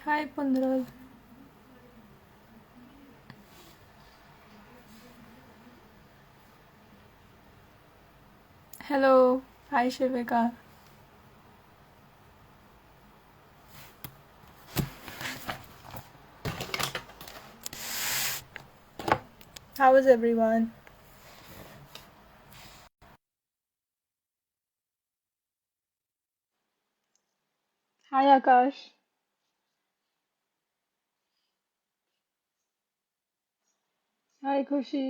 Hi Pundraj. Hello. Hi Shivika. How is everyone? Hi Akash. Hi Kushi.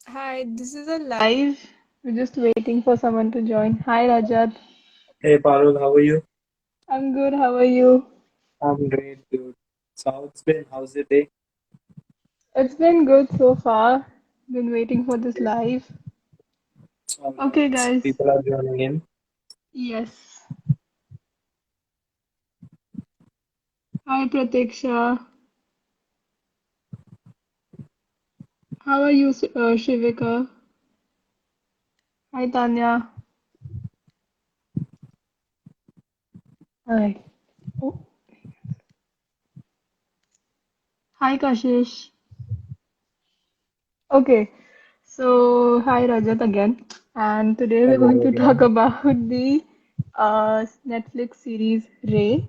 Hi, this is a live. We're just waiting for someone to join. Hi Rajat. Hey Parul, how are you? I'm good. How are you? I'm great, dude. So how it's been? How's the day? It's been good so far. Been waiting for this live. It's all right. Okay, So guys. people are joining in. Yes. Hi Pratiksha. How are you, Shivika? Hi Tanya. Hi. Oh. Hi Kashish. Okay, so hi Rajat again, and today we're going Hello to talk again. about the Netflix series Ray.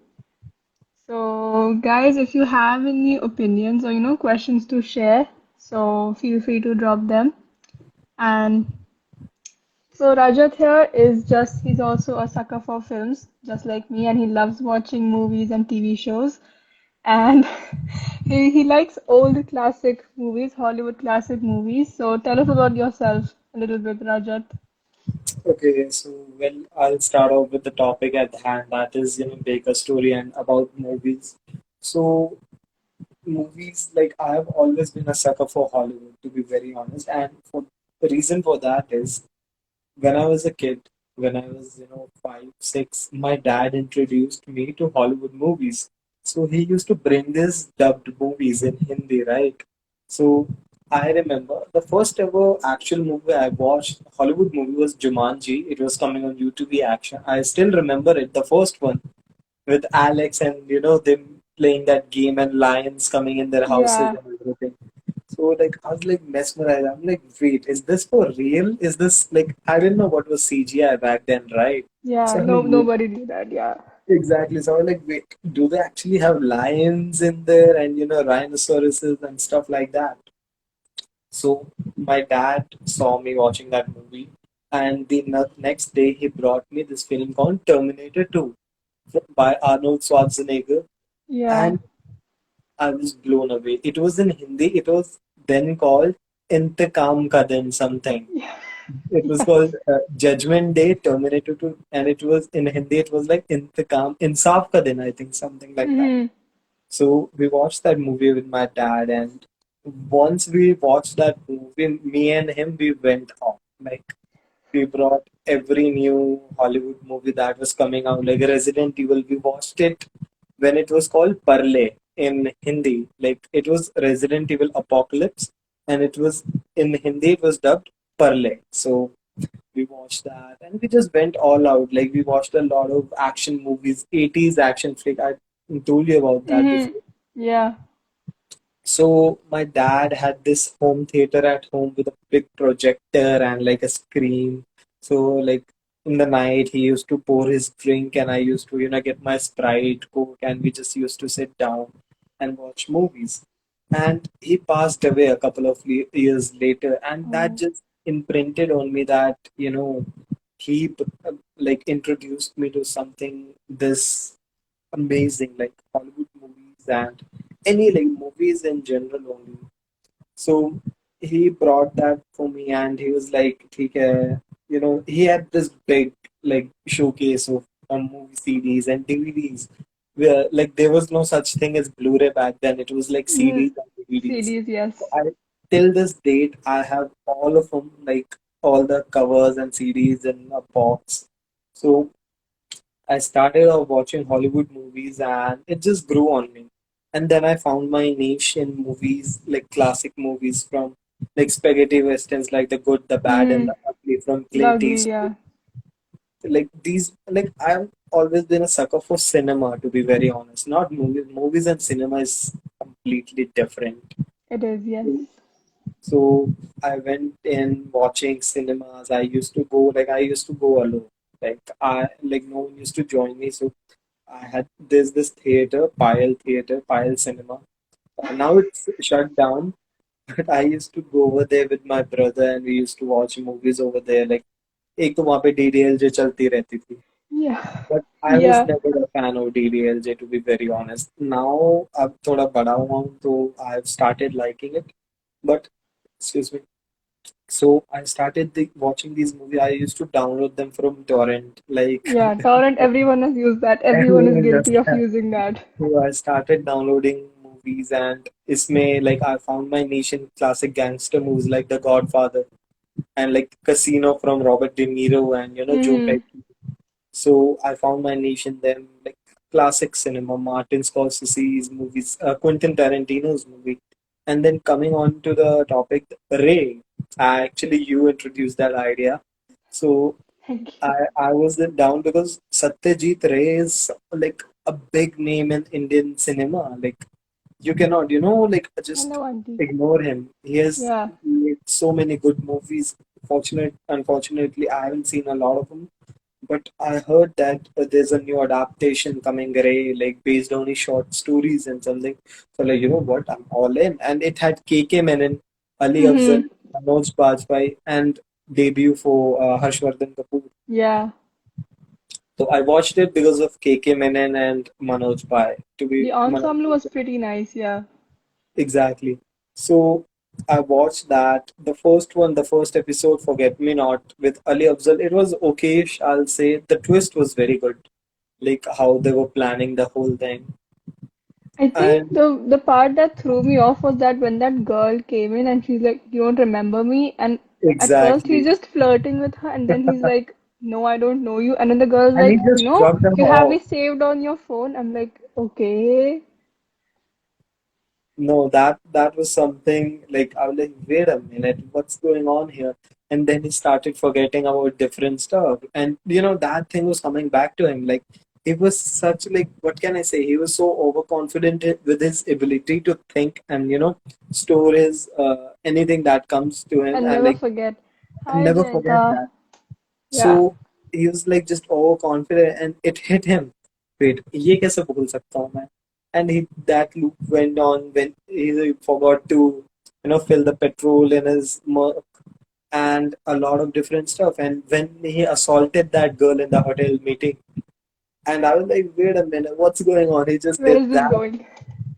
So, guys, if you have any opinions or questions to share, so feel free to drop them. And so Rajat here is just he's also a sucker for films, just like me, and he loves watching movies and TV shows. And he likes old classic movies, Hollywood classic movies. So tell us about yourself a little bit, Rajat. Okay, so I'll start off with the topic at hand, that is, Baker story and about movies. So movies, like I have always been a sucker for Hollywood, to be very honest, and for the reason for that is when I was a kid, when I was, 5, 6, my dad introduced me to Hollywood movies. So he used to bring this dubbed movies in Hindi, right? So I remember the first ever actual movie I watched, Hollywood movie, was Jumanji. It was coming on YouTube Action. I still remember it, the first one with Alex and them playing that game and lions coming in their houses Yeah, and everything. So like I was like mesmerized. I'm like, wait, is this for real? Is this like I didn't know what was CGI back then, right? yeah, So I'm no, like, wait, nobody knew that. Yeah, exactly. So I was like, wait, do they actually have lions in there and rhinoceroses and stuff like that? So my dad saw me watching that movie, and the next day he brought me this film called Terminator 2 by Arnold Schwarzenegger, yeah, and I was blown away. It was in Hindi. It was then called Intikam Ka Din something. yeah, It was yes. called Judgment Day, Terminator 2, and it was in Hindi. It was like Intikam, Insaf Ka Din, I think, something like that. Mm-hmm. So we watched that movie with my dad, and once we watched that movie, me and him, we went off. Like we brought every new Hollywood movie that was coming out, like Resident Evil. We watched it when it was called Parle in Hindi. Like it was Resident Evil Apocalypse, and it was in Hindi. It was dubbed Parle. So we watched that, and we just went all out. Like we watched a lot of action movies, 80s action flick. I told you about that Mm-hmm. before. Yeah. So my dad had this home theater at home with a big projector and like a screen. So like in the night he used to pour his drink and I used to, get my Sprite, Coke, and we just used to sit down and watch movies. And he passed away a couple of years later, and that Oh. just imprinted on me that, he like introduced me to something this amazing like Hollywood movies, and any like movies in general only. So he brought that for me, and he was like, "ठीक है," he had this big like showcase of movie CDs and DVDs. Where like there was no such thing as Blu-ray back then. It was like Mm, CDs and DVDs. CDs, So yes. I till this date I have all of them, like all the covers and CDs in a box. So I started off watching Hollywood movies and it just grew on me. And then I found my niche in movies, like classic movies from like spaghetti westerns, like The Good, the Bad, and Mm, the Ugly from Clint lovely, Eastwood. yeah. Like these, like I've always been a sucker for cinema, to be very honest. Not movies. Movies and cinema is completely different. It is, yes. So I went in watching cinemas. I used to go alone. No one used to join me. So there's this theater, Payal Cinema. Now it's shut down, but I used to go over there with my brother and we used to watch movies over there. Like एक तो वहाँ पे DDLJ चलती रहती थी. Yeah. But I was Yeah. never a fan of DDLJ, to be very honest. Now अब थोड़ा बड़ा हुआ हूँ तो I've started liking it. But excuse me. So I started watching these movies. I used to download them from torrent. Like Yeah. Torrent, everyone has used that. Everyone is everyone does guilty of that. using that. So I started downloading movies, and इसमें like I found my niche in classic gangster movies like The Godfather and like Casino from Robert De Niro and Joe Mm-hmm. Pesci. So I found my niche in them, like classic cinema, Martin Scorsese's movies, Quentin Tarantino's movie. And then coming on to the topic, Ray. Actually, you introduced that idea. So Thank you. I was down because Satyajit Ray is like a big name in Indian cinema. Like you cannot, like just Hello, auntie. ignore him. He has Yeah. made so many good movies. Unfortunately, I haven't seen a lot of them. But I heard that there's a new adaptation coming, Ray, like based on his short stories and something. So like, you know what? I'm all in. And it had KK Menon, Ali Afzal, Mm-hmm. Manoj Bajpayee, and debut for Harshvardhan Kapoor. Yeah. So I watched it because of KK Menon and Manoj Pai. To be The Manoj, ensemble was pretty nice. Yeah. exactly. So I watched that. The first episode, Forget Me Not, with Ali Afzal. It was okayish, I'll say. The twist was very good, like how they were planning the whole thing. I think And the part that threw me off was that when that girl came in and she's like, "You don't remember me?" And at first he's exactly. just flirting with her, and then he's like, "No, I don't know you." And then the girl's And he like, just shrugged her "You have me off. saved on your phone." I'm like, "Okay." No, that was something like I was like, wait a minute, what's going on here? And then he started forgetting about different stuff. And that thing was coming back to him. Like he was such like what can I say? He was so overconfident with his ability to think and store his anything that comes to him And and never like forget. Hi, never forget Jayanta. that. Yeah. So he was like just overconfident and it hit him. Wait, ये कैसे बोल सकता हूँ मैं? And that loop went on when he forgot to, fill the petrol in his Merc and a lot of different stuff. And when he assaulted that girl in the hotel meeting, and I was like, wait a minute, what's going on? He just Where did is this that. going?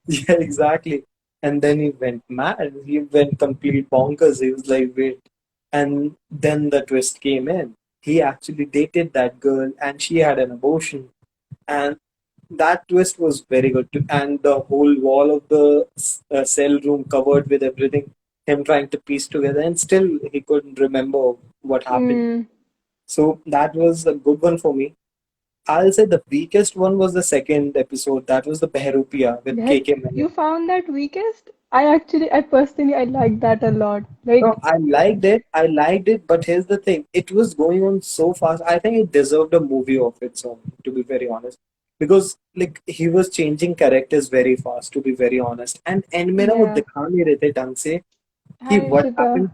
Yeah, exactly. And then he went mad. He went complete bonkers. He was like, wait. And then the twist came in. He actually dated that girl and she had an abortion. And that twist was very good. Too. And the whole wall of the cell room covered with everything, him trying to piece together, and still he couldn't remember what happened. Hmm. So that was a good one for me. I'll say the weakest one was the second episode. That was the Behrupia with That KK Menon. you found that weakest? I personally, I like that a lot. No, Like, I liked it. I liked it, but here's the thing. It was going on so fast. I think it deserved a movie of its own, to be very honest. Because like he was changing characters very fast, to be very honest. And end में ना वो yeah. दिखा नहीं रहे थे ढंग से कि Hi, Ishita.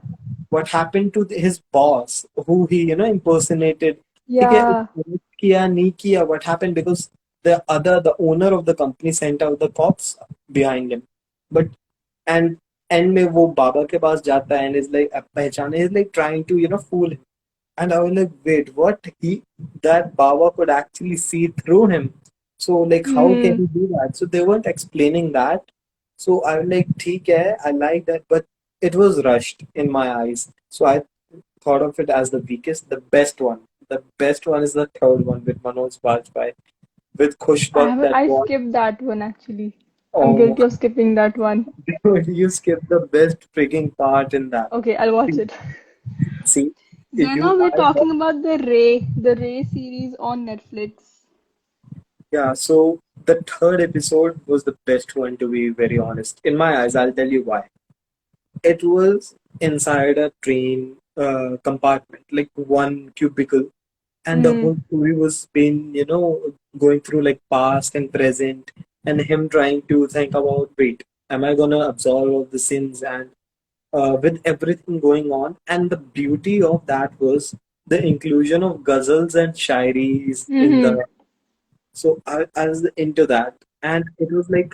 what happened to his boss who he impersonated. ठीक है Yeah. उसने किया नहीं किया what happened because the owner of the company sent out the cops behind him. But and and में वो बाबा के पास जाता है and is like पहचाने is like trying to fool him. And I was like, wait, what? That Baba could actually see through him. So like how can Hmm. he do that? So they weren't explaining that. So I was like, ठीक है, I like that, but it was rushed in my eyes. So I thought of it as the weakest. The best one. The best one is the third one with Manoj Bajpayee, with I Khushbak haven't, that I was. skipped that one actually. I'm Oh, guilty of skipping that one. you skipped the best freaking part in that. Okay, I'll watch See, it. see, Then you, now we're I thought, talking about the Ray series on Netflix. yeah. So the third episode was the best one, to be very honest. In my eyes, I'll tell you why. It was inside a train compartment, like one cubicle, and the Mm, whole story was been, going through like past and present, and him trying to think about, wait, am I gonna absolve all the sins, and with everything going on, and the beauty of that was the inclusion of ghazals and shairis in mm-hmm, the. So I was into that, and it was like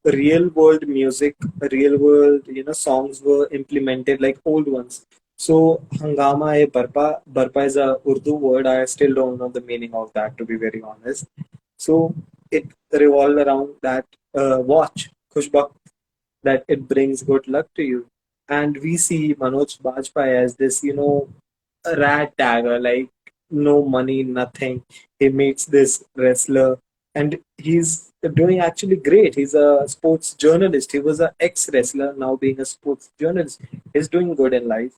real world music, real world, songs were implemented like old ones. So hangama e barpa is a Urdu word. I still don't know the meaning of that, to be very honest. So it revolved around that watch, Khushbak, that it brings good luck to you. And we see Manoj Bajpayee as this, a rat tagger, like no money, nothing. He meets this wrestler, and he's doing actually great. He's a sports journalist. He was an ex wrestler, now being a sports journalist. He's doing good in life.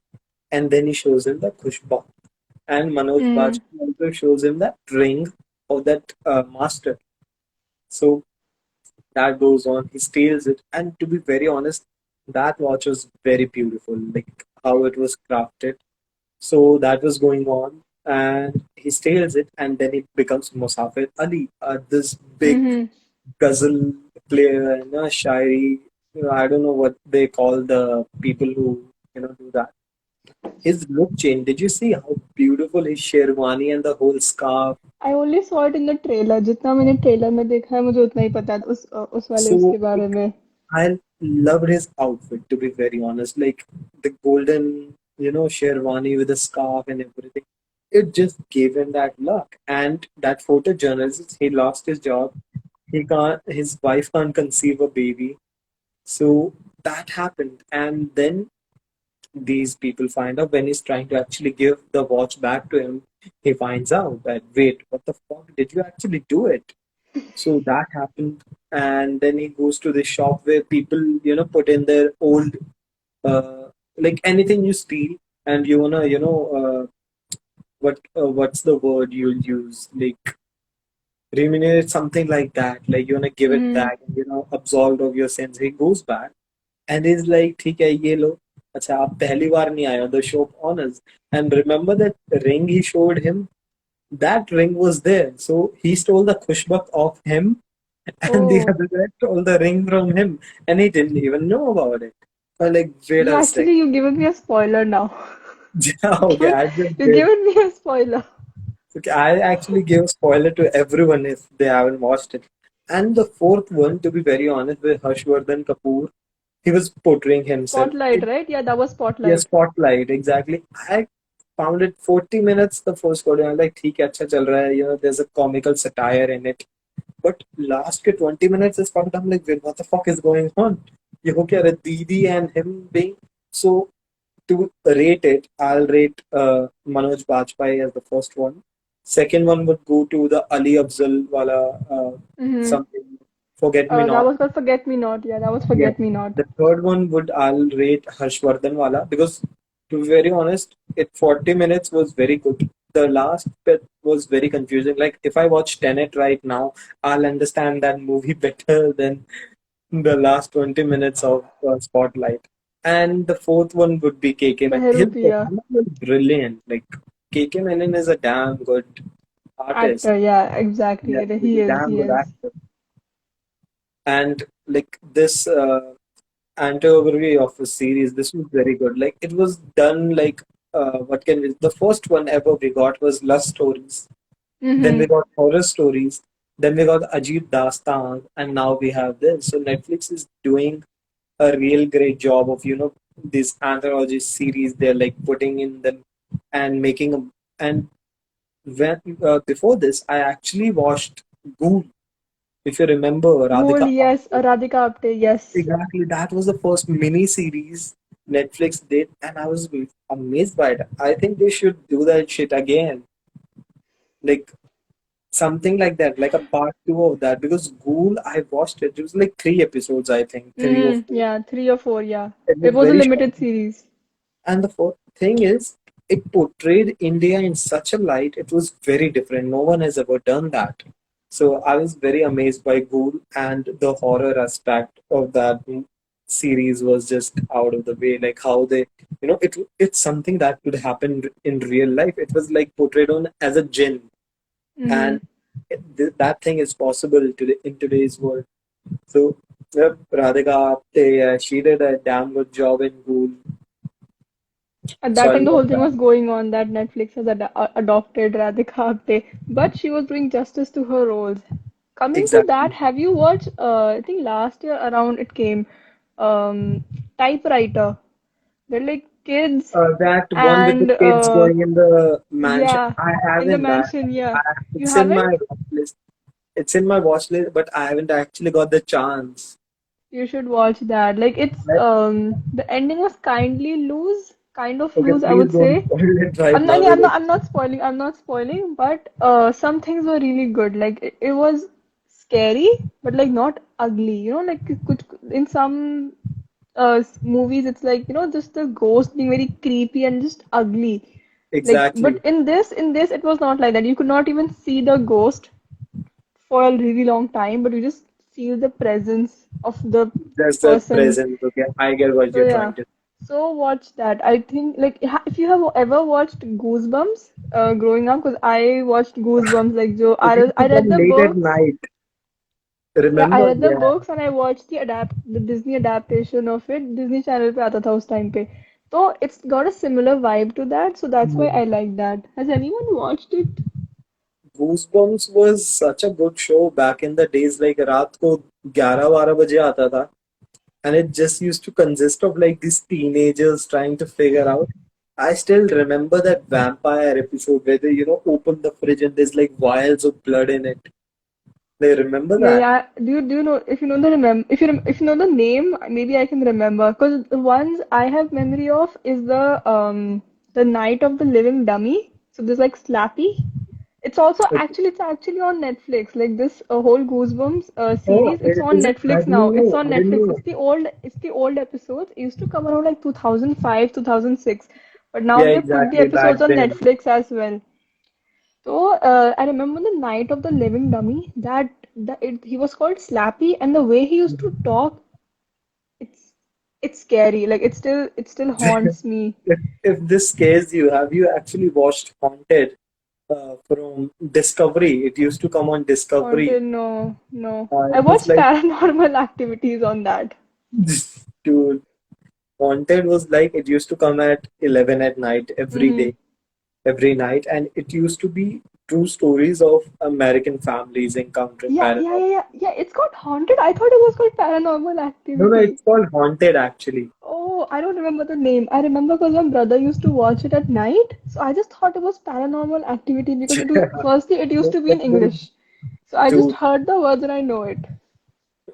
And then he shows him the Khushbak. And Manoj mm, Bajpayee also shows him that ring of that master. So that goes on. He steals it, and to be very honest, that watch was very beautiful, like how it was crafted. So that was going on, and he steals it, and then it becomes Musafir Ali, this big mm-hmm. ghazal player, shairi. I don't know what they call the people who do that. His look change. Did you see how beautiful his sherwani and the whole scarf? I only saw it in the trailer. जितना मैंने trailer में देखा है मुझे उतना ही पता है उस वाले उसके So बारे में. I loved his outfit, to be very honest. Like the golden, sherwani with the scarf and everything. It just gave him that look. And that photojournalist, he lost his job. His wife can't conceive a baby. So that happened. And then these people find out when he's trying to actually give the watch back to him, he finds out that, wait, what the fuck? Did you actually do it? So that happened, and then he goes to the shop where people, put in their old, like anything you steal, and you wanna, what's the word you'll use, like remunerate something like that, like you wanna give it Mm. back, and absolved of your sins. He goes back, and he's like, ठीक है ये लो. अच्छा आप पहली बार नहीं आए हो. The shop owners, and remember that ring he showed him, that ring was there. So he stole the khushbak of him, and the Oh, other guy stole the ring from him, and he didn't even know about it. I'm like, wait you a sec. actually you given me a spoiler now. Yeah, You okay, given I just you did. given me a spoiler. Okay, I actually gave a spoiler to everyone if they haven't watched it. And the fourth one, to be very honest, with Harshvardhan Kapoor, he was portraying himself. Spotlight, right? Yeah, that was Yeah, Spotlight. Spotlight, exactly. I found it 40 minutes the first quarter. I'm like, ठीक है अच्छा चल रहा है. There's a comical satire in it. But last के 20 minutes is fucked. I'm like, wait, what the fuck is going on? ये हो क्या रहा है? Didi and him being. So to rate it, I'll rate Manoj Bajpayee as the first one. Second one would go to the Ali Afzal wala Mm-hmm. something. Forget Me That Not. was called Forget Me Not. Yeah, that was Yes. Forget Me Not. The third one would I'll rate Harshvardhan wala, because to be very honest, it 40 minutes was very good. The last bit was very confusing. Like if I watch Tenet right now, I'll understand that movie better than the last 20 minutes of Spotlight. And the fourth one would be KK Menon. His Behrupiya. performance was brilliant. Like KK Menon is a damn good artist. Actor, yeah, Yeah, exactly. he's He a is, damn he good is. actor. And like this anti-overview of a series, this was very good. Like it was done like what can we, the first one ever we got was lust stories. Then we Mm-hmm. got horror stories. Then we got Ajib Dastan, and now we have this. So Netflix is doing a real great job of these anthology series. They're like putting in them and making them. And when before this, I actually watched Ghoul. If you remember, Ghoul, Radhika yes. Apte. Radhika Apte, yes. Exactly, that was the first mini series Netflix did, and I was amazed by it. I think they should do that shit again, like something like that, like a part two of that. Because Ghoul, I watched it. It was like 3 episodes, I think, 3 or 4. Yeah, 3 or 4, yeah. It It was was a very short. limited series. And the thing is, it portrayed India in such a light. It was very different. No one has ever done that. So I was very amazed by Ghoul, and the horror aspect of that series was just out of the way. Like how they, it's something that could happen in real life. It was like portrayed on as a jinn, Mm-hmm. and that thing is possible today in today's world. So, yep, Radhika Apte, she did a damn good job in Ghoul. At So that I time, the love whole thing that. was going on that Netflix has adopted Radhika Apte, but she was doing justice to her roles. Coming to that, Exactly. have you watched? I think last year around it came, um, Typewriter. They're like kids, That one with the and kids going in the mansion. yeah, I in the haven't that. mansion. Yeah, you It's in my haven't? watch list. It's in my watch list, but I haven't actually got the chance. You should watch that. Like it's Let- the ending was kind of Okay, loose, I please would don't say. spoil it right I'm not, now yeah, because I'm not spoiling, but some things were really good. Like it was scary, but like not ugly. You know, like it could, in some movies, it's like, just the ghost being very creepy and just ugly. Like, but exactly. in this, it was not like that. You could not even see the ghost for a really long time, but you just feel the presence of the Just the person. present. Okay, I get what So you're yeah, trying to. so watch that. I think like if you have ever watched Goosebumps growing up, because I watched Goosebumps like Joe. It used to I read come the late at books. night. Yeah, I Remember? read the Yeah. books and I watched the Disney adaptation of it. Disney Channel पे आता था उस time पे. So it's got a similar vibe to that. So that's why Hmm. I like that. Has anyone watched it? Goosebumps was such a good show back in the days. Like रात को 11-12 बजे आता था, and it just used to consist of like these teenagers trying to figure out. I still remember that vampire episode where they, open the fridge and there's like vials of blood in it. They remember Yeah, that. yeah. Do you know if you know the if you know the name, maybe I can remember. Because the ones I have memory of is the Night of the Living Dummy. So there's like Slappy. Okay. It's actually on Netflix. Like this whole Goosebumps Oh, series, it's on is it? I Netflix didn't now. It's know. on I didn't Netflix. know. It's the old episodes. It used to come around like 2005, 2006. But now Yeah, they put the exactly. Back episodes on then. Netflix as well. So I remember the Night of the Living Dummy he was called Slappy, and the way he used to talk, it's it's scary. Like it still haunts me. If this scares you, have you actually watched Haunted from Discovery? It used to come on Discovery. Haunted, no, no. I It was watched like, Paranormal Activities on that. dude, Haunted was like it used to come at 11 at night Mm-hmm. every night, and it used to be true stories of American families encountering paranormal. Yeah. It's got haunted. I thought it was called Paranormal No, no, Activity. it's called Haunted actually. Oh, I don't remember the name. I remember because my brother used to watch it at night. So I just thought it was Paranormal Activity because firstly it used to be in Like, English. So I just dude, heard the words and I know it.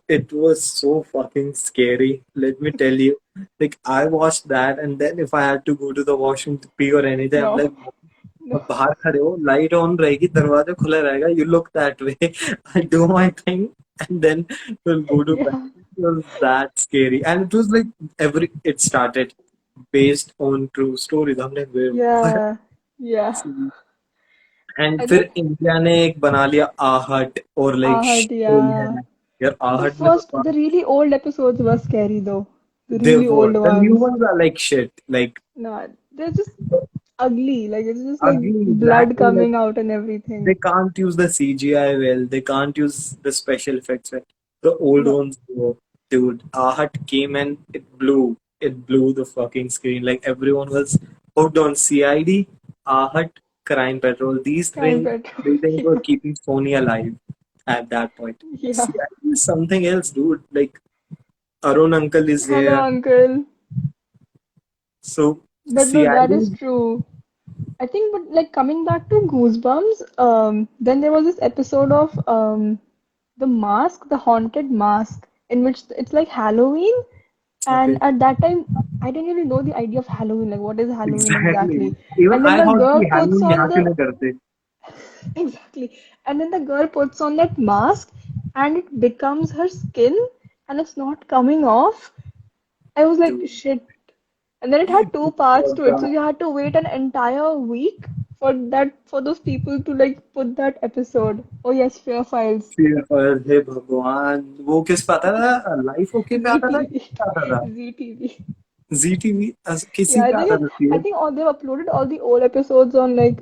it was so fucking scary. Let me tell you. Like, I watched that, and then if I had to go to the washroom to pee or anything, I'm No, like, no. अब बाहर खड़े हो light on रहेगी दरवाजा खुला रहेगा you look that way. I do my thing and then we'll go to bed. Yeah, It was that scary and it was like it started based on true stories. I'm like wait, what? yeah, yeah. And I फिर think India ने एक बना लिया आहट और like Ahad, शोल है yeah. यार आहट में तो The really old episodes were scary though. The they really were old the new ones. ones are like shit like No, they're just ugly. Like it's just like ugly blood exactly like coming out and they everything. can't use the CGI well. They can't use the special effects well. The old No, ones, were, dude. Ahat came and it blew. It blew the fucking screen. Like everyone was hooked on CID, Ahat, Crime Patrol. These crime petrol. three things were Yeah, keeping Sony alive at that point. yeah. CID is something else, dude. Like Arun Uncle is Hello, here. uncle. So But no, that is CID, true. I think, but like coming back to Goosebumps, then there was this episode of the mask, the haunted mask, in which it's like Halloween. And Okay. at that time, I didn't really know the idea of Halloween, like what is Halloween Exactly. exactly. Even And then I the thought girl कि puts Halloween on यहाँ क्यों the नहीं करते? exactly, and then the girl puts on that mask, and it becomes her skin, and it's not coming off. I was like, Dude. shit. And then it had two parts Oh to it, so God. you had to wait an entire week for those people to like put that episode. Oh yes, Fear Files. फिर हे भगवान वो किस पे आता था life okay पे आता था ZTV. किस पे आता था ZTV. जी टीवी किसी Yeah, पे आता था I फिर think all they've uploaded all the old episodes on like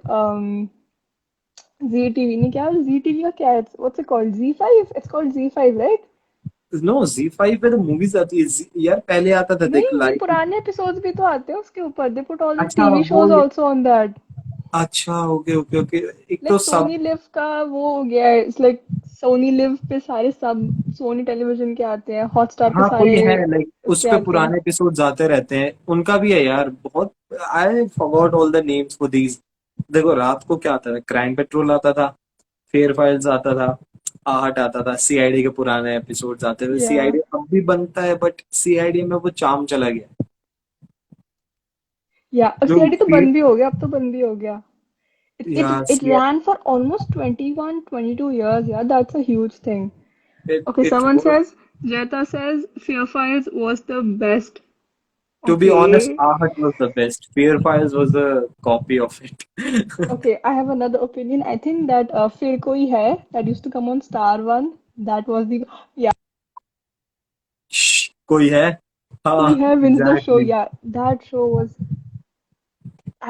ZTV. नहीं क्या ZTV का क्या है? What's it called? Z5? It's called Z5, right? No Zee five पे तो मूवीज आती है यार पहले आता था देख नहीं, ये लाइफ पुराने episodes भी तो आते हैं उसके ऊपर. They put all the अच्छा TV वो shows also on that. अच्छा ओके ओके ओके एक तो Like सब सोनी लिव का वो हो गया है. It's like सोनी लिव पे सारे सब सोनी टेलीविजन के आते हैं. हॉटस्टार पे हाँ सारे कोई है लाइक उस उसके पे आते हैं. पुराने एपिसोड्स आते रहते हैं उनका भी है यार बहुत I forgot all the names for these देखो रात को क्या आता था क्राइम पेट्रोल आता था फेयर फाइल्स आता था आहट आता था सीआईडी के पुराने एपिसोड्स आते थे Yeah. सीआईडी अब भी बनता है बट सीआईडी में वो चार्म चला गया Yeah. अब जो सीआईडी तो फेयर बंद भी हो गया. अब तो बंद भी हो गया. यार It ran for almost 21, 22 years. Yeah, that's a huge thing. Okay, it someone was says, Jeta says Fear Files was the best. to be honest Okay. आहट was the best fear files was a copy of it Okay, I have another opinion. I think that Fir Koi Hai that used to come on Star One, that was the yeah, कोई है Koi हाँ Hai wins the show. Exactly Yeah, that show was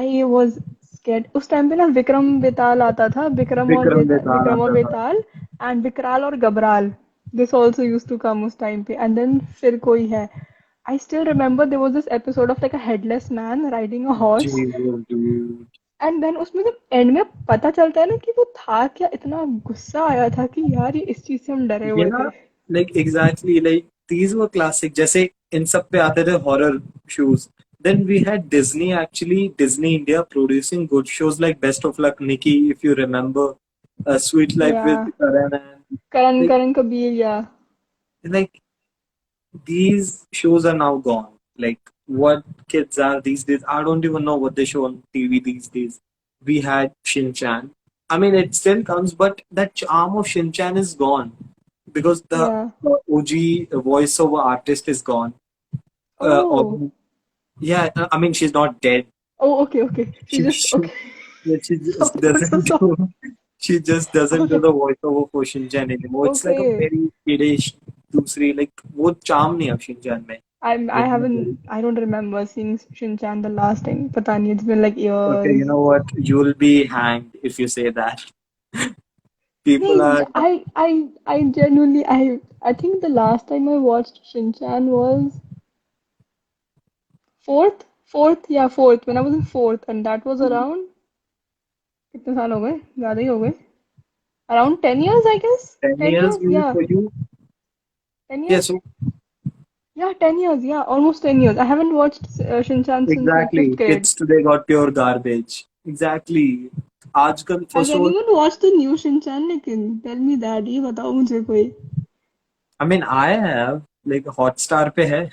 I was scared. उस time पे ना विक्रम बेताल आता था. विक्रम बेताल विक्रम और आता था बेताल and विकराल और Gabral. This also used to come उस टाइम पे. And then फिर कोई है. I still remember there was this episode of like a headless man riding a horse. Jesus, dude. And then उसमें जब एंड में पता चलता है ना कि वो था क्या, इतना गुस्सा आया था कि यार ये इस चीज से हम डरे हुए Yeah, थे. like exactly, like these were classic. जैसे इन सब पे आते थे horror shows. Then we had Disney actually, Disney India producing good shows like Best of Luck Nikki, if you remember, Sweet Life with या Karan and करण like, करण कबीर या like these shows are now gone. Like what kids are these days, I don't even know what they show on TV these days. We had Shin Chan. I mean, it still comes, but that charm of Shin Chan is gone because या the OG voiceover artist is gone. Oh Yeah, I mean, she's not dead. Oh okay okay she She, just she, okay. yeah, she just so doesn't so do. She just doesn't do okay the voiceover for Shin-chan anymore. It's like okay. a very kiddish, दूसरी like वो charm नहीं है अब Shin-chan में. I It's not haven't, very. I don't remember seeing Shinchan the last time. पता नहीं, it's been like Okay, you years. know what? You'll be hanged if you say that. People नहीं, are I genuinely I think the last time I watched Shinchan was fourth when I was in fourth, and that was around कितने साल हो गए, ज्यादा ही हो गए. Around 10 years, I guess. 10 10 years years, maybe yeah. for you. 10 Yeah, years. so Yeah, 10 years. Yeah, almost 10 years. I haven't watched Shinchan since like fifth exactly. grade. Kids today got pure garbage. Exactly. आजकल Has first of all, anyone watched the new Shinchan? लेकिन tell me that. ये बताओ मुझे कोई. I mean, I have like Hotstar पे है.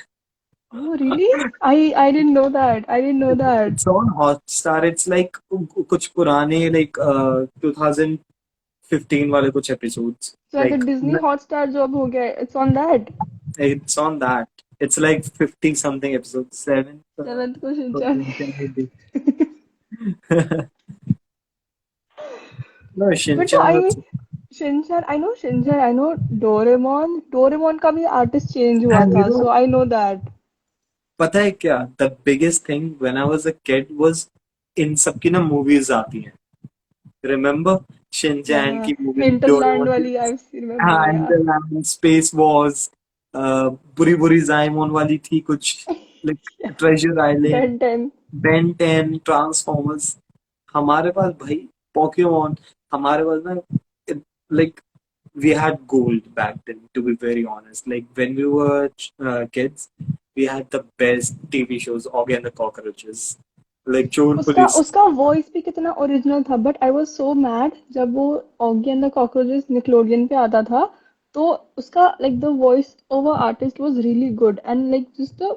Oh, really? I didn't know that. I didn't know that. It's on Hotstar. It's like कुछ पुराने like 2015 वाले कुछ episodes. So like a Like Disney Hotstar job हो गया. It's on that. it's on that. It's like 50 something episodes. Seven. Seventh को So Shinchan. Shinchan maybe. No, But no, Shinchan I was. mean Shinchan. I know Shinchan. I know Doraemon. Doraemon का भी artist change हुआ And you था. know, So I know that. पता है क्या? The biggest thing when I was a kid was इन सबकी ना movies आती हैं. Remember Shinchan Yeah. की movie, Hinterland Doraemon की वाली I still remember. हाँ Yeah. एंड स्पेस वॉर्स बुरी बुरी जाइमोन वाली थी कुछ like Yeah. Treasure island Ben 10. Ben 10 transformers हमारे पास भाई पोकेमोन हमारे पास ना like we had gold back then to be very honest like when we were kids we had the best TV shows Augie and the Cockroaches like Chor उसका Police उसका voice भी कितना original था. But I was so mad जब वो Oggy and the cockroaches Nickelodeon पे आता था. तो उसका like the voice over artist was really good and like just the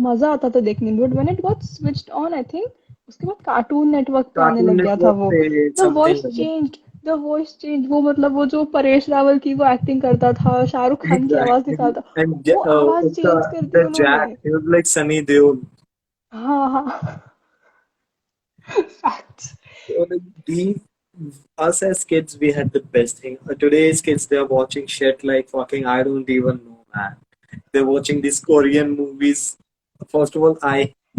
मजा आता था देखने में, but when it got switched on I think उसके बाद कार्टून नेटवर्क पे आने कार्टून लग गया था नेटवर्क वो, पे the something voice like changed, the voice changed, वो मतलब वो जो परेश रावल की वो एक्टिंग करता था, शाहरुख खान की आवाज एग्जैक्टली निकालता, एंड वो आवाज उसका चेंज कर दी द उन्होंने। Jack he was like Sunny Deol. हाँ हाँ facts। So, like, us as kids, we had the best thing. Today's kids, they're watching shit like fucking, I don't even know, man. They're watching these Korean movies. First of all,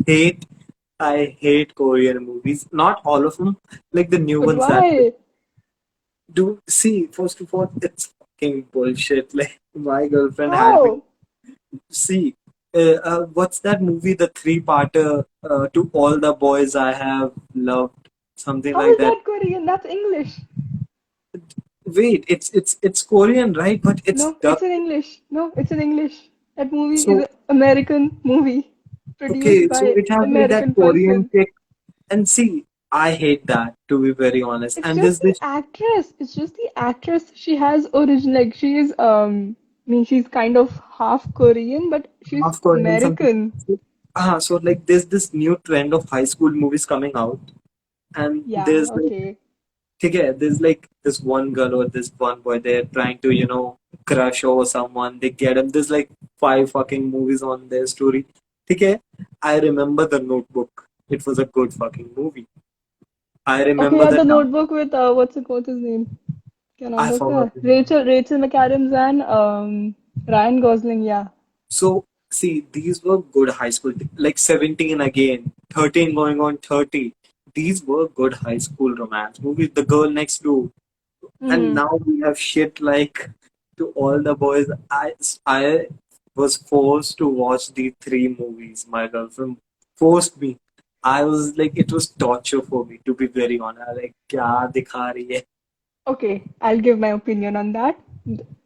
hate, I hate Korean movies. Not all of them, like the new but ones that why? do. See, first of all, it's fucking bullshit. Like, my girlfriend had me How? see. What's that movie? The three-parter, to all the boys I have loved, something How like is that. that Korean? That's English. Wait, it's Korean, right? But it's No, it's dubbed. in English. No, it's in English. That movie is So an American movie produced okay, so by it has like that American Korean person. chick, and see, I hate that to be very honest. It's And just there's the this actress. It's just the actress. She has origin, like she is I mean she's kind of half Korean, but she's half Korean something. American. So like there's this new trend of high school movies coming out, and Yeah, there's like okay. okay, there's like this one girl or this one boy, they're trying to, crush over someone. They get him. There's like five fucking movies on their story. Okay, I remember The Notebook. It was a good fucking movie. I Okay, remember yeah, the the dance. notebook with what's his name? क्या नाम I था उसका? forgot the name. Rachel McAdams and Ryan Gosling, yeah. So, see, these were good high school, like 17 again, 13 going on 30. These were good high school romance movies. The Girl Next Door. And Hmm. now we have shit like To All the Boys. I was forced to watch the three movies. My girlfriend forced me. I was like, it was torture for me, to be very honest. I was like, क्या दिखा रही है? Okay, I'll give my opinion on that.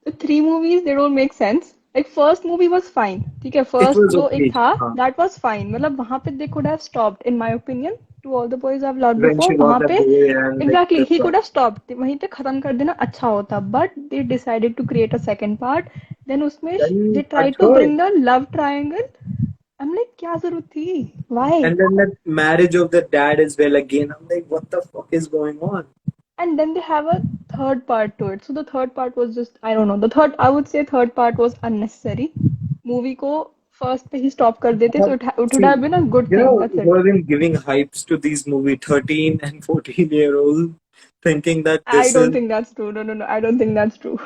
The three movies, they don't make sense. Like first movie was fine. ठीक है, It first was जो एक okay. था, that was fine. मतलब वहाँ पे they could have stopped, in my opinion. To all the boys I've loved When before, she वहाँ got that पे boy and like exactly the he could have stopped. वहीं पे खत्म कर देना अच्छा होता. But they decided to create a second part. Then उसमें then they a tried to third. bring the love triangle. I'm like क्या जरूरत थी? Why? And then the marriage of the dad as well again. I'm like, what the fuck is going on? And then they have a third part to it. So the third part was just, I don't know. The third, I would say third part was unnecessary. Movie को first पे ही stop कर देते तो it would See, have been a good thing. That's who it. have been giving hypes to these movie 13 and 14-year-old thinking that I this is don't think that's true. No, no, no. I don't think that's true.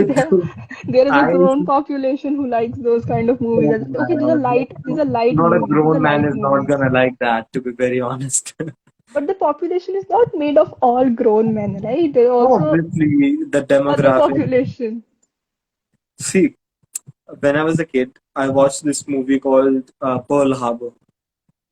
there, Dude, there is a I grown population who likes those kind of movies. oh Okay, my God, these are light not a movies. These are grown man light is not movies. gonna like that, to be very honest. But the population is not made of all grown men, right? There are also Obviously, the other demographic. population. See, when I was a kid, I watched this movie called Pearl Harbor.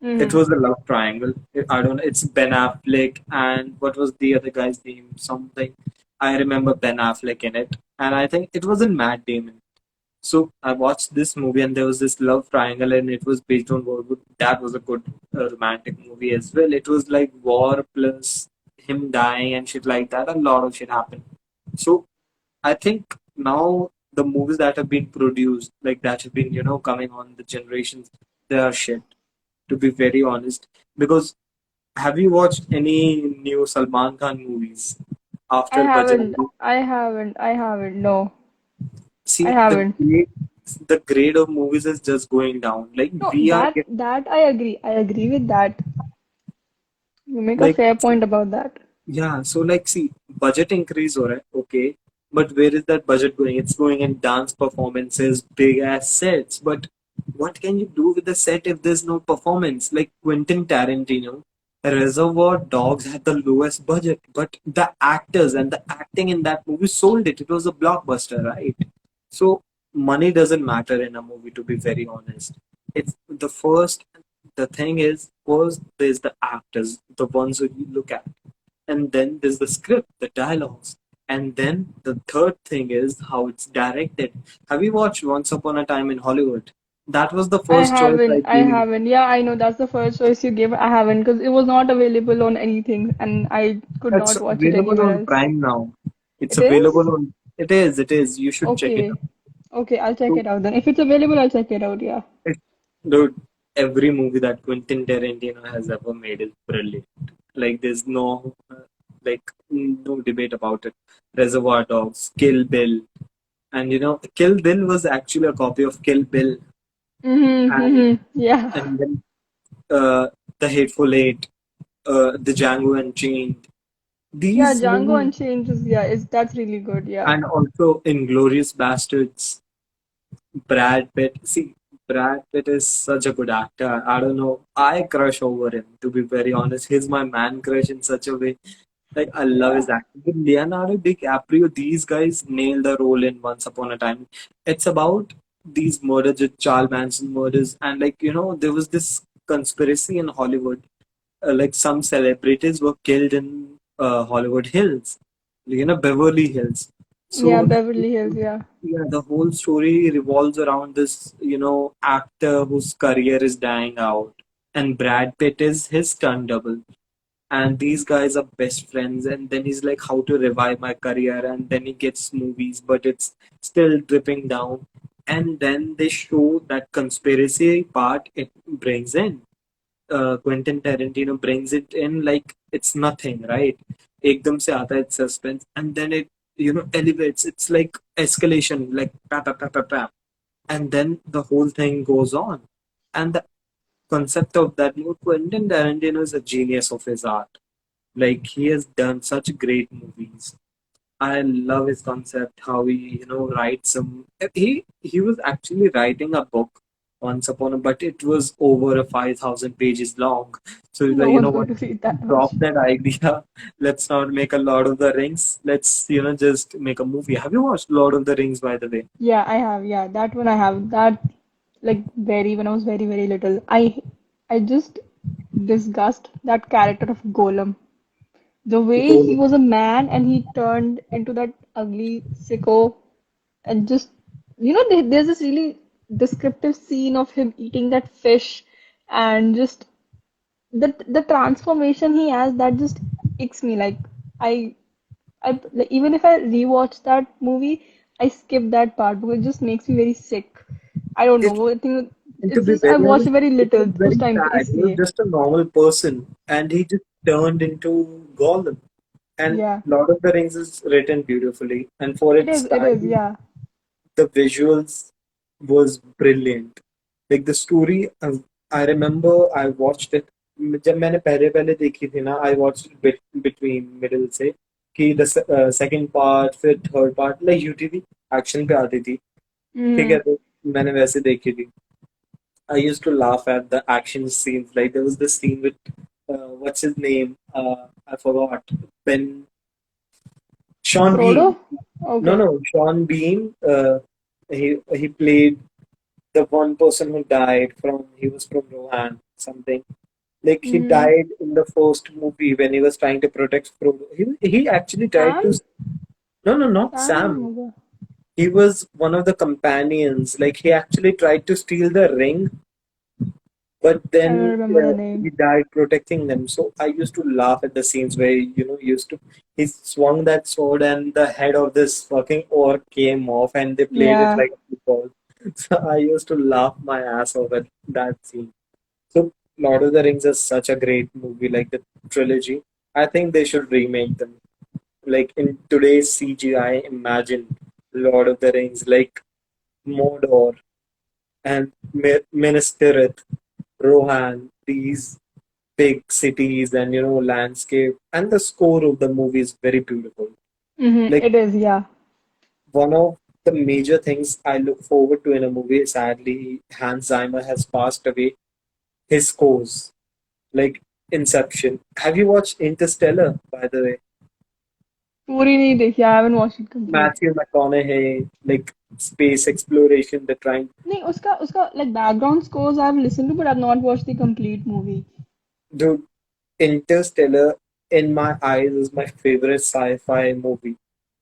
It Hmm. was a love triangle. I don't know. It's Ben Affleck and what was the other guy's name? Something. I remember Ben Affleck in it, and I think it wasn't Matt Damon. So I watched this movie, and there was this love triangle, and it was based on World War. That was a good romantic movie as well. It was like war plus him dying and shit like that. A lot of shit happened. So I think now the movies that have been produced, like that have been, coming on the generations, they are shit, to be very honest. Because have you watched any new Salman Khan movies I after haven't. Bajrangi? I haven't. No, I See, haven't. the grade of movies is just going down. Like No, we are that I agree. I agree with that. You make a like fair point about that. yeah, so like see, budget increase or okay, but where is that budget going? It's going in dance performances, big ass sets. But what can you do with the set if there's no performance? Like Quentin Tarantino, Reservoir Dogs had the lowest budget, but the actors and the acting in that movie sold it. It was a blockbuster, right? So money doesn't matter in a movie, to be very honest. It's the first. The thing is, first there's the actors, the ones who you look at, and then there's the script, the dialogues, and then the third thing is how it's directed. Have you watched Once Upon a Time in Hollywood? That was the I first choice I haven't. I gave. haven't. Yeah, I know that's the first choice you gave. I haven't because it was not available on anything and I could That's not watch it available anywhere on else. Prime now. It's It is? available on. It is, it is. You should check it out. Okay. Okay, I'll check So, it out then. If it's available, I'll check it out, yeah. it, dude, every movie that Quentin Tarantino has ever made is brilliant. Like, there's no, no debate about it. Reservoir Dogs, Kill Bill, and Kill Bill was actually a copy of Kill Bill, Mm-hmm, and mm-hmm. Yeah. and then uh, The Hateful Eight, The Django Unchained. Yeah, These Django movies, Unchained is yeah, is that's really good, yeah. and also Inglorious Bastards. Brad Pitt. See, Brad Pitt is such a good actor. I don't know. I crush over him, to be very honest. He's my man crush in such a way. Like, I love Yeah. his acting. With Leonardo DiCaprio, these guys nailed the role in Once Upon a Time. It's about these murders, with Charles Manson murders, and there was this conspiracy in Hollywood. Like, some celebrities were killed in Hollywood Hills, Beverly Hills. Yeah, So Beverly Hills, yeah. yeah, the whole story revolves around this, actor whose career is dying out, and Brad Pitt is his stunt double. And these guys are best friends, and then he's like, "How to revive my career?" And then he gets movies, but it's still dripping down. And then they show that conspiracy part it brings in. Quentin Tarantino brings it in like it's nothing, right? एकदम से आता है suspense, and then it elevates. It's like escalation, like pa pa pa pa pa, and then the whole thing goes on. And the concept of that, Quentin Tarantino is a genius of his art. Like he has done such great movies. I love his concept, how he, writes some. He was actually writing a book once upon a, but it was over a 5,000 pages long. So he's like, No you one's know going what? to read that much. Drop that idea. Let's not make a Lord of the Rings. Let's, just make a movie. Have you watched Lord of the Rings, by the way? Yeah, I have. Yeah, that one I have. That like very when I was very very little. I just disgust that character of Golem. The way he Go. was a man and he turned into that ugly sicko and just there's this really descriptive scene of him eating that fish and just the transformation he has that just icks me like I like, even if I rewatch that movie, I skip that part because it just makes me very sick. I don't It, know. I think and to it's be just I very watched honest, very it was little उस very time पे sad. He was इसलिए. just a normal person, and he just turned into Gollum. And Yeah, Lord of the Rings is written beautifully, and for it its is. It is. time, Yeah. the visuals was brilliant. Like the story, I remember I watched it. जब मैंने पहले पहले देखी थी ना, I watched it between middle से कि the second part फिर third part like UTV action पे आती थी. ठीक Mm. है तो मैंने वैसे देखी थी. I used to laugh at the action scenes. Like there was this scene with what's his name? I forgot. Ben Sean Frodo? Bean. No, Okay. no, Sean Bean. He played the one person who died from. He was from Rohan something. Like he Mm. died in the first movie when he was trying to protect Frodo. He actually tried Sam? to. No, no, not Sam नहीं Sam. होगा. He was one of the companions. Like he actually tried to steal the ring, but I don't then remember the name. he died protecting them. So I used to laugh at the scenes where he used to he swung that sword and the head of this fucking orc came off and they played it Yeah. like a football. So I used to laugh my ass off at that scene. So Lord of the Rings is such a great movie, like the trilogy. I think they should remake them. Like in today's CGI, imagine Lord of the Rings, like Mordor and Minas Tirith, Rohan, these big cities and landscape, and the score of the movie is very beautiful. Mm-hmm. Like It is. Yeah. one of the major things I look forward to in a movie, sadly, Hans Zimmer has passed away. His scores, like Inception. Have you watched Interstellar, by the way? पूरी नहीं देखी. I haven't watched it complete. Matthew McConaughey, like space exploration, the trying. नहीं उसका like background scores I've listened to but I've not watched the complete movie. Dude, Interstellar, in my eyes, is my favorite sci-fi movie.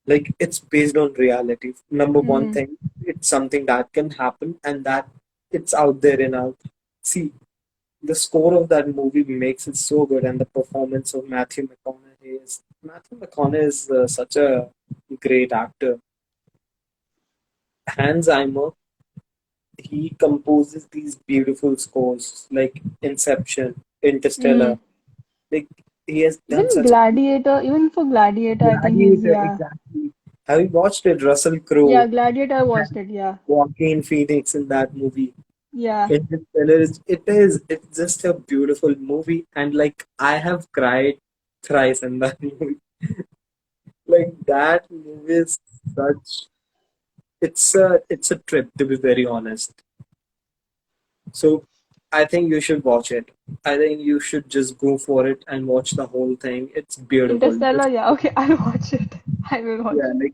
Like it's based on reality. Number one Mm-hmm. thing, it's something that can happen and that it's out there in our. See, the score of that movie makes it so good, and the performance of Matthew McConaughey is such a great actor. Hans Zimmer, he composes these beautiful scores like Inception, Mm. Interstellar. Like he has done Even such a Gladiator, even for Gladiator, I think he's, Gladiator, yeah. exactly. Have you watched it? Russell Yeah, Crowe Gladiator, I watched and it, yeah. Joaquin Phoenix in that movie. Yeah. Interstellar it's just a beautiful movie, and like I have cried thrice in that movie. Like that movie is such it's a trip, to be very honest. So I think you should watch it. I think you should just go for it and watch the whole thing. It's beautiful. Interstellar, yeah, okay, I'll watch it. I will watch Yeah, it.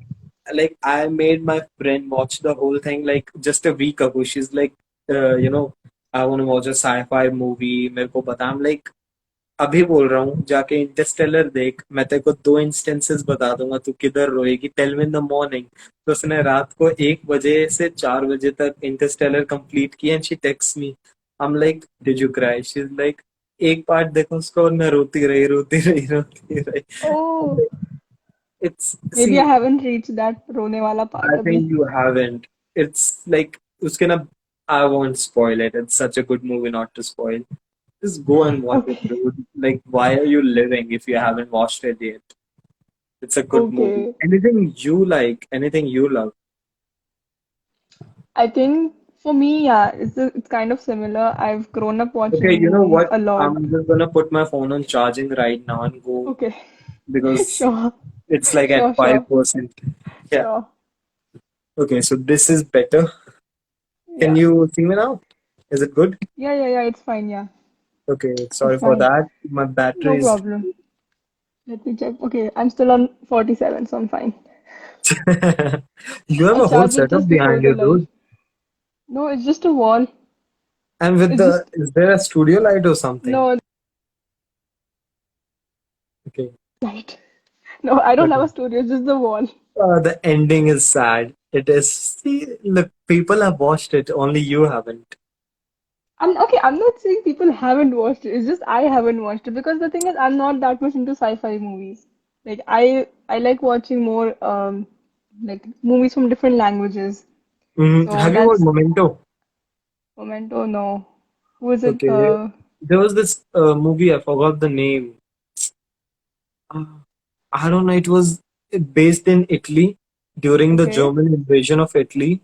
like I made my friend watch the whole thing like just a week ago. She's like, I want to watch a sci-fi movie. मेरे को पता. I'm like, अभी बोल रहा हूँ जाके Interstellar देख, मैं तेरे को दो इंस्टेंसेस बता दूंगा, तू किधर रोएगी, tell me in the morning. तो उसने रात को 1 बजे से 4 बजे तक इंटरस्टेलर कंप्लीट किया and she text me. I am like, did you cry? She is like, एक पार्ट देखो उसको और मैं रोती रही रोती रही रोती Oh, रही. It's maybe I see, haven't reached that रोने वाला part I अभी. think you haven't. It's like uske na, I won't spoil it. It's such a good movie not to spoil. Just go and watch it, Okay, dude. Like, why are you living if you haven't watched it yet? It's a good movie. okay. Anything you like, anything you love. I think for me, yeah, it's kind of similar. I've grown up Okay, watching you know movies what? a lot. I'm just gonna put my phone on charging right now and go Okay, because sure, it's like at sure, sure, 5%. Yeah. sure. Okay, so this is better. Can Yeah, you see me now? Is it good? yeah, yeah, yeah. It's fine. Yeah, Okay, it's sorry for fine. that. My battery No is. problem. Let me check. Okay, I'm still on 47, so I'm fine. You have I a whole charged it setup just before behind the you, live. dude. No, it's just a wall. And with It's the, just is there a studio light or something? no Okay, light. No, I don't have okay. a studio. It's just the wall. The ending is sad. It is. See, look, people have watched it. Only you haven't. I'm okay. I'm not saying people haven't watched it. It's just I haven't watched it because the thing is, I'm not that much into sci-fi movies. Like I like watching more like movies from different languages. So Have you watched that's Memento? Memento. No, who is it? Okay. There was this movie, I forgot the name. Uh, I don't know. It was based in Italy during the Okay, German invasion of Italy.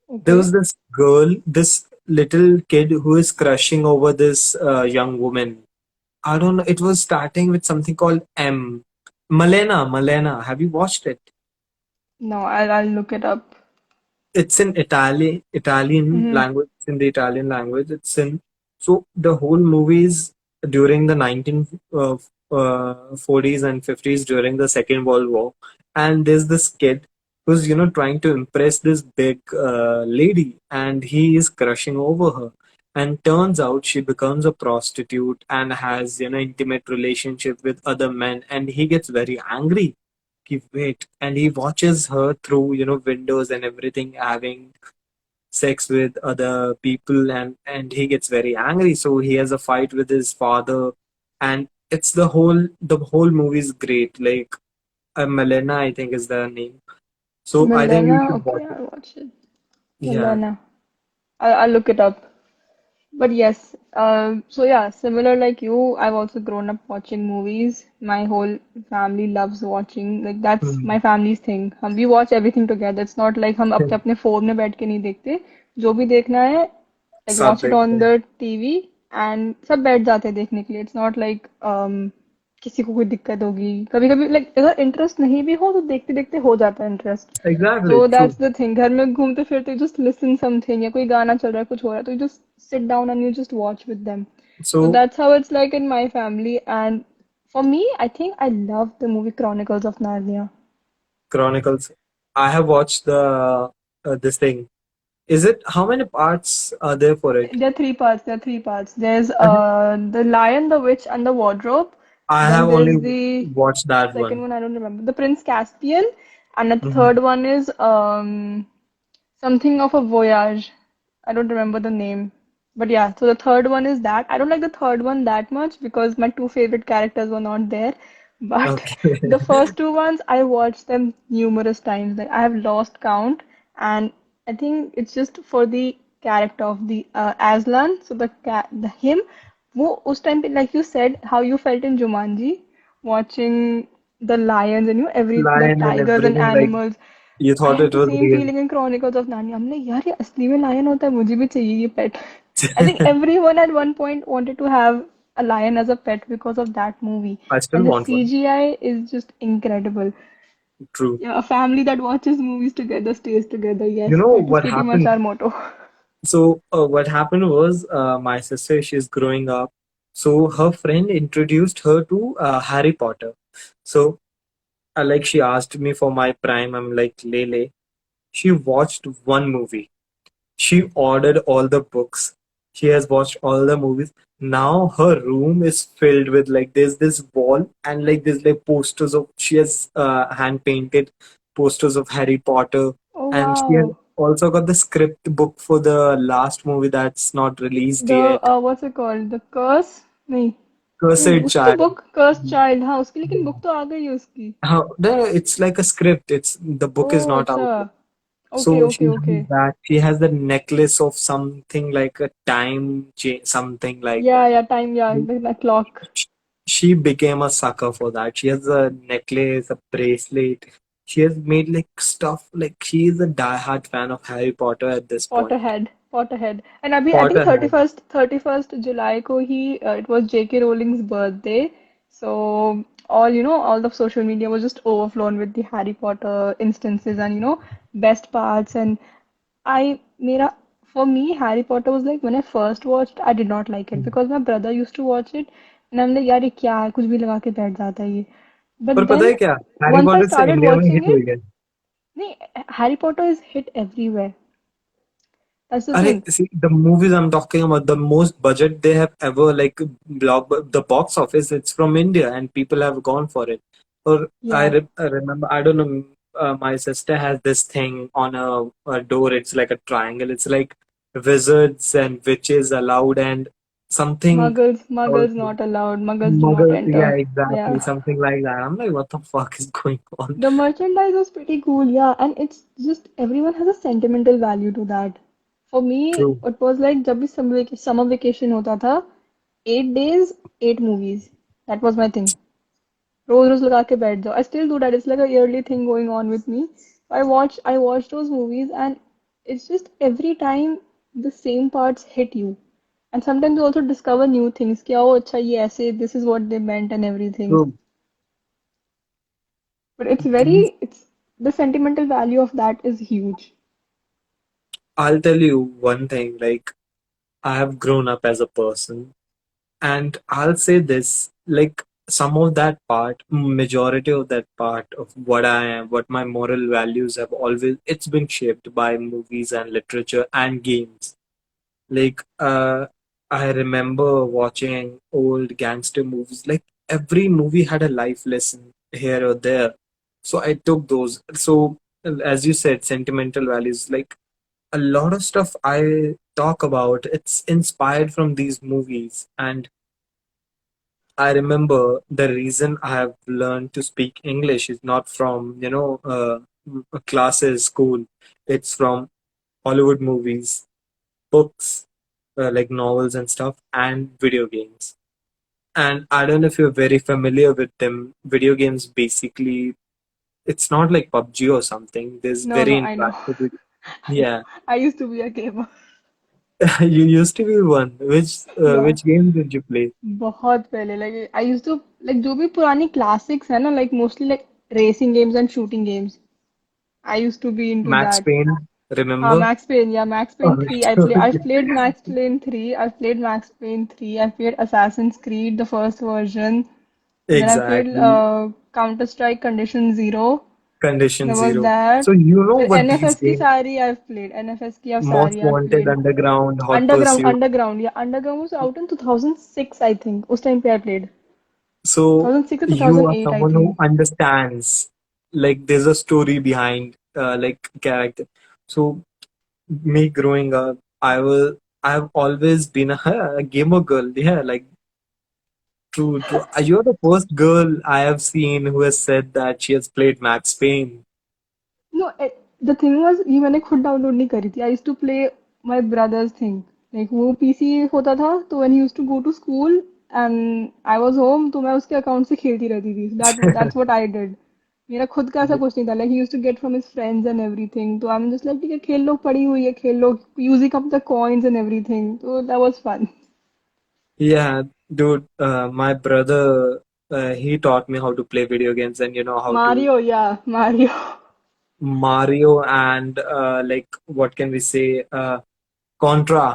There okay. was this girl, this little kid who is crushing over this young woman. I don't know. It was starting with something called M. Malena, Malena. Have you watched it? No, I'll look it up. It's in Italian Mm-hmm. language. It's in the Italian language. It's in so the whole movie is during the 1940s and 50s during the Second World War, and there's this kid who's trying to impress this big lady, and he is crushing over her. And turns out she becomes a prostitute and has intimate relationship with other men, and he gets very angry. Wait, and he watches her through windows and everything, having sex with other people, and he gets very angry, so he has a fight with his father. And it's the whole movie is great. Like, Melena, I think, is the name. So I think you Milena. should Okay, watch it. I'll watch it. Yeah. Milena. I'll look it up. But yes, so yeah, similar like you, I've also grown up watching movies. My whole family loves watching. Like that's Hmm. my family's thing. We watch everything together. It's not like हम अपने अपने phone में बैठ के नहीं देखते. जो भी देखना है, like सब watch it देखते on हैं. the TV and सब बैठ जाते हैं देखने के लिए. It's not like किसी को कोई दिक्कत होगी. कभी कभी like अगर इंटरेस्ट नहीं भी हो तो देखते देखते हो जाता है interest. So Exactly, true. that's the thing. घर में घूमते फिरते you just listen something या कोई गाना चल रहा है कुछ हो रहा है तो you just sit down and you just watch with them. So So that's how it's like in my family. And for me, I think I love the movie Chronicles of Narnia. Chronicles, I have watched the this thing. Is it, how many parts are there for it? There are three parts. There are three parts. There's I have the Lion, the Witch, and the Wardrobe. I Then have only there's the watched that second one. one. I don't remember. The Prince Caspian, and the Mhm. third one is something of a voyage. I don't remember the name. But yeah, so the third one is that. I don't like the third one that much because my two favorite characters were not there. But Okay. the first two ones, I watched them numerous times. Like I have lost count. And I think it's just for the character of the Aslan. So the him, वो उस time पे, like you said, how you felt in Jumanji, watching the lions and the Lion and tigers and everything, like animals. you I thought had it the was same real. feeling in Chronicles of Narnia. हमने यार ये असली में lion होता है मुझे भी चाहिए ये pet. I think everyone at one point wanted to have a lion as a pet because of that movie. I still And the want one. CGI is just incredible. True. Yeah, a family that watches movies together stays together. You Yes, know that is what pretty much happened? our motto. So what happened was my sister, she's growing up. So her friend introduced her to Harry Potter. So like she asked me for my prime. I'm like, Lele. She watched one movie. She ordered all the books. She has watched all the movies. Now her room is filled with like there's this wall and like there's like posters of she has hand painted posters of Harry Potter, Oh and she has wow. also got the script book for the last movie that's not released The yet. what's it called? The Curse? नहीं नहीं Cursed उसकी तो Child. book Cursed Child हाँ उसकी लेकिन book तो आ गई है उसकी. How, no, it's like a script. It's the book is Oh not out. अच्छा. Okay So she okay has okay. that. She has the necklace of something like a time change, something like Yeah that. yeah time yeah the clock. She became a sucker for that. She has a necklace, a bracelet. She has made like stuff like she is a diehard fan of Harry Potter at this point. Potterhead. And अभी I think Potter has. 31st July को ही it was J.K. Rowling's birthday. So all the social media was just overflown with the Harry Potter instances and best parts and I mera for me Harry Potter was like when I first watched I did not like it because my brother used to watch it and I'm like यार ये क्या है कुछ भी लगा के बैठ जाता है ये. पर But पता then है क्या, हैरी once I पॉटर से started इंडिया में watching हिट हुई it, है. नहीं Harry Potter is hit everywhere. That's the Arey, thing. see, the movies I'm talking about, the most budget they have ever, like the box office, it's from India and people have gone for it. Or Yeah. I remember, I don't know, my sister has this thing on a door, it's like a triangle. It's like wizards and witches allowed and something Muggles also. not allowed. Muggles do not Muggle, yeah, enter. exactly, Yeah. something like that. I'm like, what the fuck is going on? The merchandise was pretty cool, yeah, and it's just everyone has a sentimental value to that. For me, True. it was like जब भी summer vacation होता था, 8 days, 8 movies. That was my thing. रोज रोज लगा के बैठ जाओ. I still do that. It's like a yearly thing going on with me. I watch those movies and it's just every time the same parts hit you. And sometimes you also discover new things. कि oh अच्छा ये ऐसे this is what they meant and everything. True. But These, it's the sentimental value of that is huge. I'll tell you one thing, like, I have grown up as a person. And I'll say this, like some of that part, majority of that part of what I am, what my moral values have always, it's been shaped by movies and literature and games. Like, I remember watching old gangster movies. Like every movie had a life lesson here or there. So I took those. So as you said, sentimental values. Like a lot of stuff I talk about, it's inspired from these movies. And I remember the reason I have learned to speak English is not from, classes, school. It's from Hollywood movies, books, like novels and stuff, and video games. And I don't know if you're very familiar with them. Video games basically, it's not like PUBG or something. There's No, very no, I know. interactive. Yeah, I used to be a gamer. you used to be one. Yeah. Which game did you play? बहुत पहले like I used to like जो भी पुरानी classics है ना like mostly like racing games and shooting games. I used to be into Max that. Payne, हाँ remember? Max Payne, yeah Max Payne 3. I've played Max Payne 3. I've played Max Payne 3. I've played Assassin's Creed, the first version. Then I played Exactly. Counter-Strike Condition Zero. Condition There was Zero. that. So you know फिर what these NFS की games, सारी I've played. NFS की अब Most सारी I've Wanted, played. Underground, Hot Underground, Pursuit. Underground. Yeah, Underground was out in 2006, I think. उस time पे I played. So 2006 or you are 2008, I someone who think. understands, like there's a story behind, like character. So me growing up, I've always been a gamer girl. Yeah, like true, true. You're the first girl I have seen who has said that she has played Max Payne. No, the thing was ये मैंने खुद download नहीं करी थी. I used to play my brothers thing. Like वो PC होता था तो when he used to go to school and I was home तो मैं उसके अकाउंट से खेलती रहती थी. That's what I did. मेरा खुद का ऐसा कुछ नहीं था. Like he used to get from his friends and everything. तो आई एम जस्ट लाइक ठीक है खेल लो, पड़ी हुई है खेल लो, using up the coins and everything. तो that was fun. Yeah, dude, my brother, he taught me how to play video games and how to Mario या Mario. Mario and like what can we say, Contra,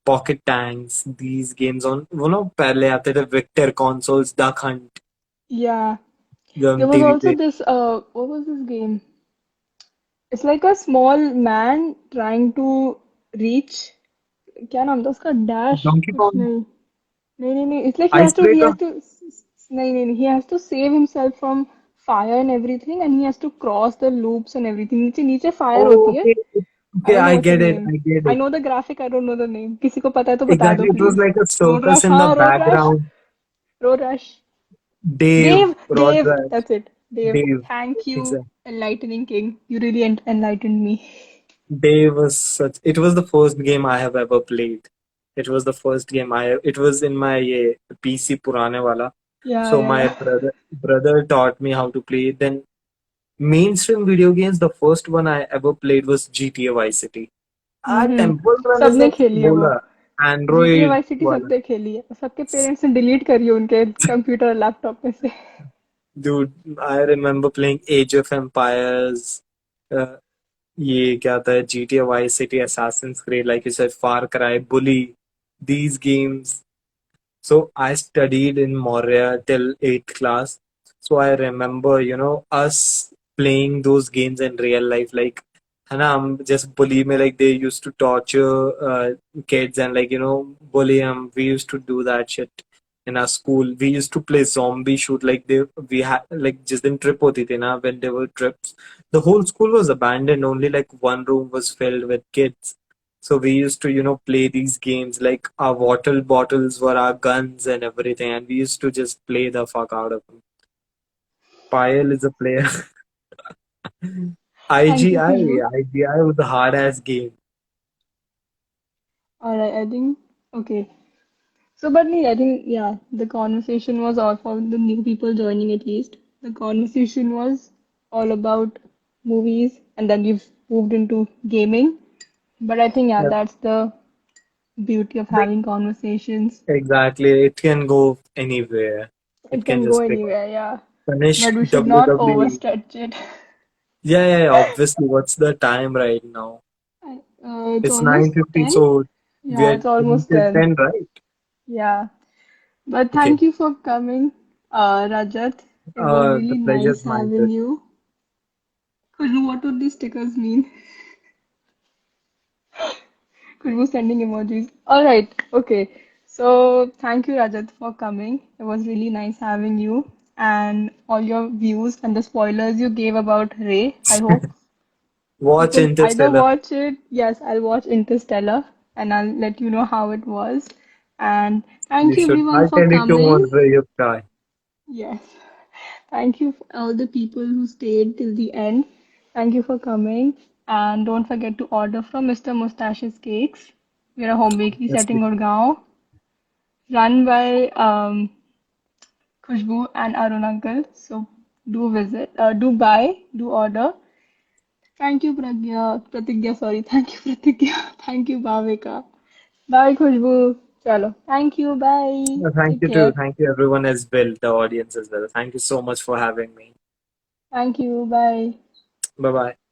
Pocket Tanks, these games on पहले आते थे Victor consoles, Duck Hunt, Yeah, जो हम there was TV also पे this what was this game? It's like a small man trying to reach. क्या नाम था उसका? डैश Donkey कुछ Kong, नहीं. नहीं नहीं नहीं. It's like he has to he Icebreaker. has to नहीं नहीं नहीं. He has to save himself from fire and everything, and he has to cross the loops and everything. नीचे नीचे fire Oh, होती है. okay, I okay, don't know I what's get his it, name. I get I it. know the graphic. I don't know the name. किसी को पता है तो बता दो Exactly, it was please. like a Road circus Rush. in the हाँ, Road Rush. background. Road Rush. Dave, Dave. Rod Dave. Rush, That's it. Dave. Dave. Thank you, Exactly. enlightening king. You really enlightened me. Dave was such. It was the first game I have ever played. It was the first game It was in my PC पुराने वाला. Yeah, So yeah, my yeah. brother taught me how to play. Then mainstream video games, the first one I ever played was GTA Vice City. Temple Run is सबने like खेली है वो. बोला GTA Android Y city वाला. सबने खेली है. सबके पेरेंट्स ने डिलीट करी है उनके कंप्यूटर लैपटॉप में से. Dude, I remember playing Age of Empires. Uh, ये क्या था GTA Vice City, Assassin's Creed, like you said, Far Cry, Bully. These games. So I studied in Moria till 8th class. So I remember, us playing those games in real life. Like, है ना, हम just bully में like they used to torture kids and like bully them. We used to do that shit in our school. We used to play zombie shoot like we had like जिस दिन trip होती थी ना, when there were trips, the whole school was abandoned. Only like one room was filled with kids. So we used to, play these games like our water bottles were our guns and everything, and we used to just play the fuck out of them. Payal is a player. Thank you IGI, Khushboo. IGI was a hard ass game. Alright, I think okay. So, but I think yeah, the conversation was all for the new people joining at least. The conversation was all about movies, and then we've moved into gaming. But I think yeah, Yeah, that's the beauty of like having conversations. exactly. It can go anywhere. It It can can go just pick anywhere, yeah. finish But we should not WWE. overstretch it. Yeah, yeah, yeah, obviously. What's the time right now? It's It's almost 9:50, 10. so we Yeah, are it's almost till 10. 10, right? Yeah. But Okay. thank you for coming, Rajat. It was The really pleasure is nice mine. having you. Kuju, what would these stickers mean? Kuju sending emojis. All right. Okay. So thank you, Rajat, for coming. It was really nice having you and all your views and the spoilers you gave about Ray. I hope Watch people either Interstellar. watch it. Yes, I'll watch Interstellar and I'll let you know how it was. And thank You you should. everyone I'll for tell you two coming. months where you try. Yes. Thank you for all the people who stayed till the end. Thank you for coming. And don't forget to order from Mr. Moustache's Cakes. We're a home bakery Yes, set in Gurgaon, run by Khushbu and Arun uncle. So do visit, do buy, do order. Thank you, Pratigya, sorry. Thank you, Pratigya. Thank you, Bhavika. Bye, Khushbu. Chalo. Thank you. Bye. thank Take you too. care. Thank you everyone as well, the audience as well. Thank you so much for having me. Thank you. Bye. Bye bye.